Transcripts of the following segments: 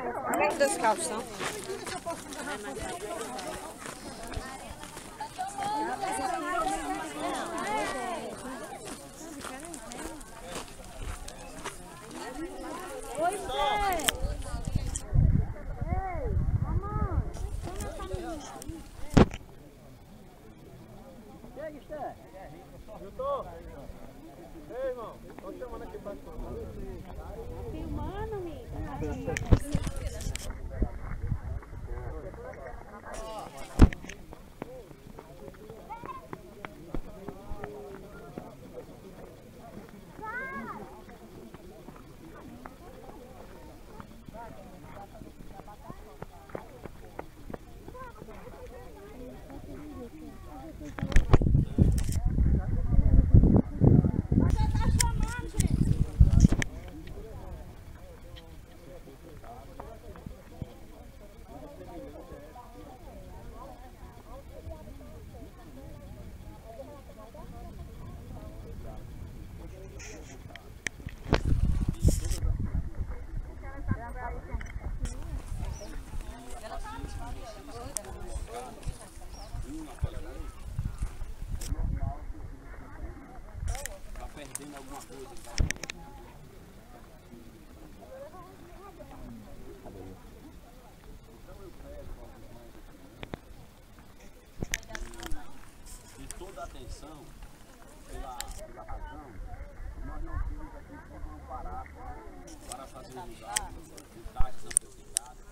Olha que descalção. Eu tô. Ei, irmão, tô chamando aqui pra Filmando, amigo. perdendo alguma coisa. De toda a atenção, pela razão, nós não temos aqui como parar para fazer o usar de taxas amplificadas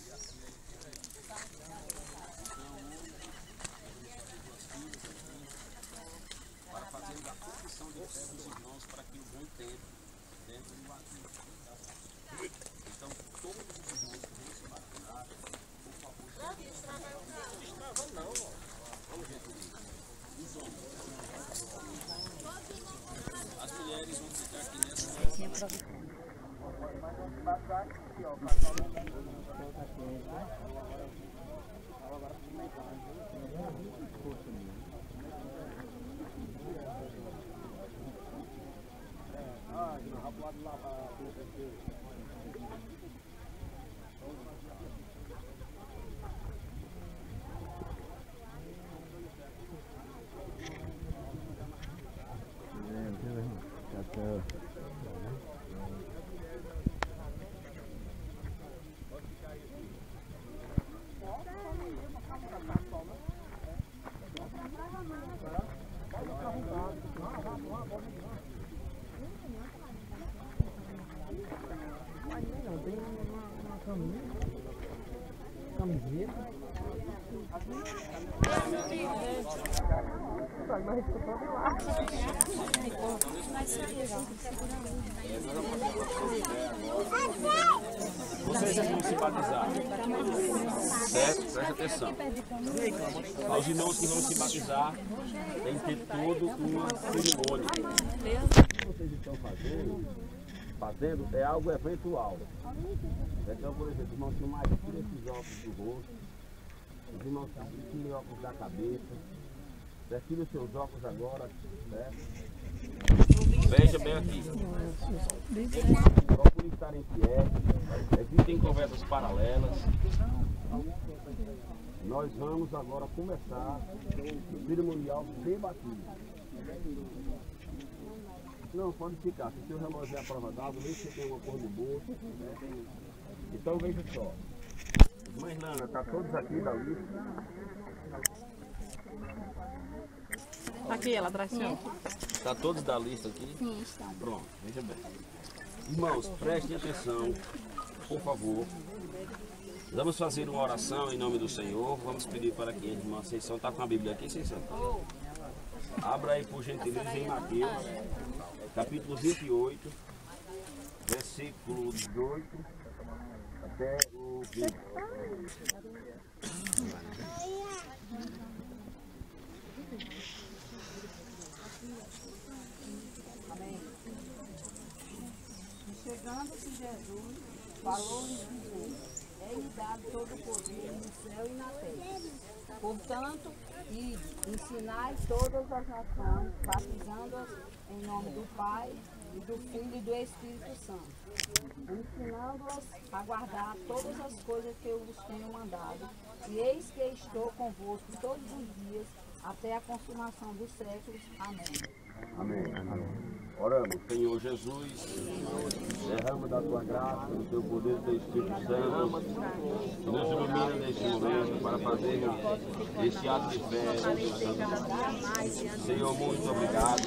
e assim para fazer a confissão de fé dos irmãos para que o bom tempo dentro do batismo. Então, todos os irmãos que vão se batizar, por favor, não, vamos ver comigo. Os homens. As mulheres vão ficar aqui nessa Vocês vão se batizar, certo? Preste atenção. Aos irmãos que vão se batizar, tem que ter todo um cerimônio. O que vocês estão fazendo é algo eventual. Então, por exemplo, os irmãos que mais tiram esses óculos do rosto, os irmãos que tiram óculos da cabeça, tira os seus óculos agora, certo? Veja bem aqui. Procure estar em pé. Existem conversas paralelas. Nós vamos agora começar o cerimonial de batismo. Não, pode ficar. Se o seu relógio é a prova d'água, nem se você tem uma cor no bolso. Né? Então veja só. Mãe Nana, está todos aqui da lista. Aqui, ela atrás. Está todos da lista aqui? Sim, estão. Pronto, veja bem. Irmãos, prestem atenção, por favor. Vamos fazer uma oração em nome do Senhor. Vamos pedir para que a irmã Conceição está com a Bíblia aqui, Conceição? Abra aí, por gentileza, em Mateus, capítulo 28, versículo 18 até o 20. Chegando-se Jesus, falou-lhes dizendo: é-lhe dado todo o poder no céu e na terra. Portanto, ide, ensinai todas as nações, batizando-as em nome do Pai, e do Filho e do Espírito Santo, ensinando-os a guardar todas as coisas que eu vos tenho mandado. E eis que estou convosco todos os dias, até a consumação dos séculos. Amém. Amém. Amém. Oramos, Senhor Jesus, derrama da tua graça, do teu poder, do teu Espírito Santo, que nos ilumina neste momento para fazermos este ato de fé. Senhor, muito obrigado,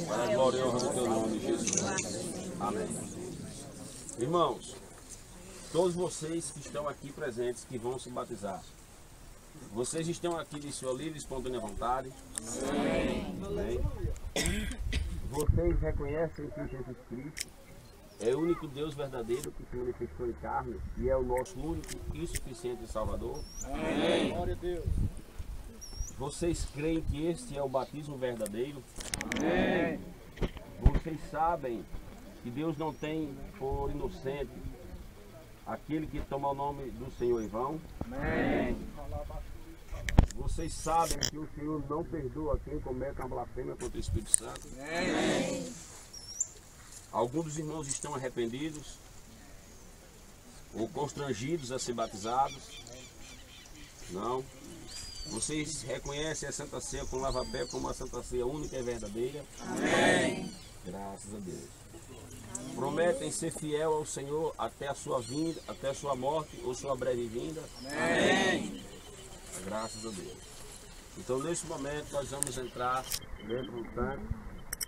para a glória e honra do teu nome, Jesus. Amém. Irmãos, todos vocês que estão aqui presentes, que vão se batizar, vocês estão aqui de sua livre e espontânea vontade? Amém. Amém. Vocês reconhecem que Jesus Cristo é o único Deus verdadeiro que se manifestou em carne e é o nosso único e suficiente Salvador? Amém. Glória a Deus. Vocês creem que este é o batismo verdadeiro? Amém. Vocês sabem que Deus não tem por inocente aquele que toma o nome do Senhor em vão? Amém. Vocês sabem que o Senhor não perdoa quem comete uma blasfêmia contra o Espírito Santo? Amém. Alguns dos irmãos estão arrependidos ou constrangidos a ser batizados? Não. Vocês reconhecem a Santa Ceia com lava-pé como a Santa Ceia única e verdadeira? Amém. Graças a Deus. Prometem ser fiel ao Senhor até a sua vinda, até a sua morte ou sua breve vinda? Amém. Graças a Deus. Então, nesse momento, nós vamos entrar dentro do tanque,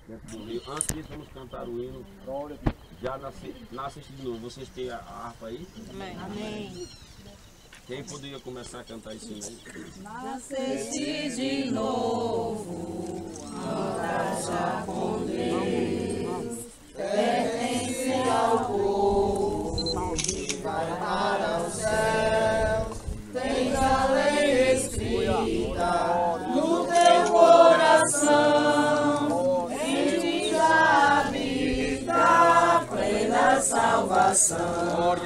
dentro do rio. Antes disso, vamos cantar o hino. Já nasce de novo. Vocês têm a harpa aí? Amém. Amém. Quem poderia começar a cantar esse hino aí? Nasceste de novo, anda já com Deus, pertence ao povo que vai para o céu, tens a lei escrita no teu coração, em ti já habita a plena salvação.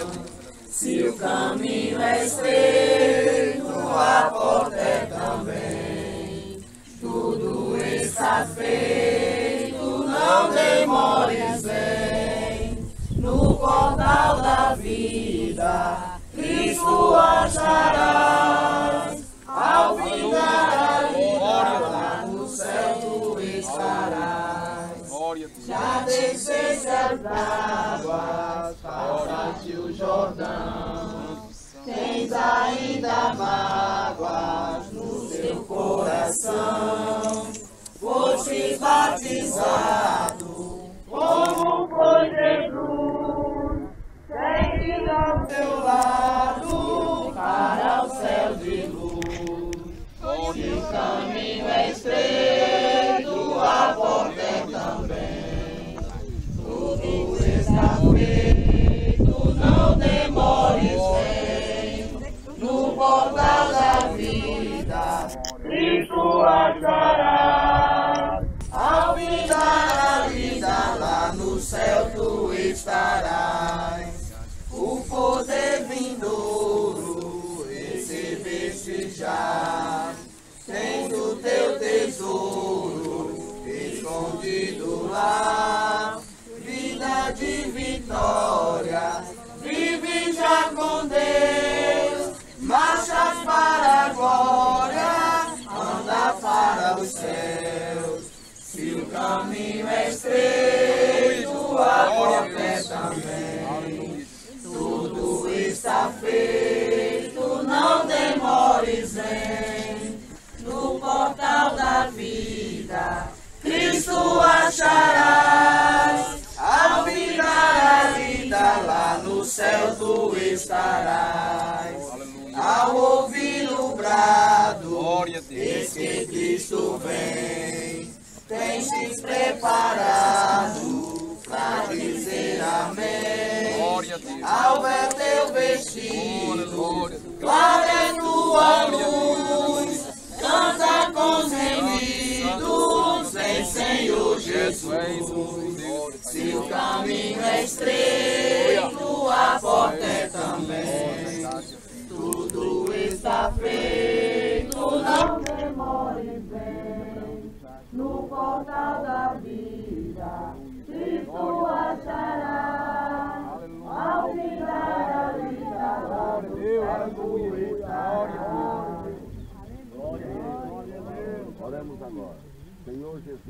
Se o caminho é estreito, a porta é também. Tudo está feito, não demores, vem. No portal da vida, Cristo acharás. Ao findar a vida, lá no céu tu estarás. Já desceste as águas, passaste o Jordão, tens ainda mágoas no teu coração, foste batizado como foi Jesus, segue ao teu lado para o céu de luz. Se o caminho é estreito, a porta é também. Tudo está feito, não demores, vem. No portal da vida, Cristo acharás. Ao findar a vida, lá no céu tu estarás. O poder vindouro recebeste já. Tens o teu tesouro escondido lá, vida de vitória, vive já com Deus, marchas para a glória, anda para os céus. Se o caminho é estreito, a porta é também. Tudo está feito, não demores, vem. No portal da vida, Cristo acharás. Ao findar a vida, lá no céu tu estarás. Ao ouvir o brado, eis que Cristo vem. Tens te preparado pra dizer amém. Ao ver teu vestido, clara é tua luz. Canta com os remidos, vem Senhor Jesus. Se o caminho é estreito, a porta é também. Tudo está feito, não demores, vem. No portal da vida, Oramos agora. Senhor Jesus,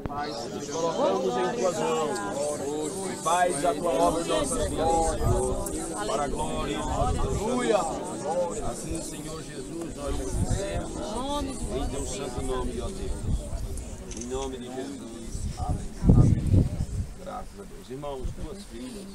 Pai, nos colocamos em tuas mãos. Faz a tua obra em nossas vidas, para a glória e honra do Senhor. Assim, Senhor Jesus, nós te dizemos em teu santo nome, ó Deus. Em nome de Jesus. Amém. Graças a Deus. Irmãos, tuas filhas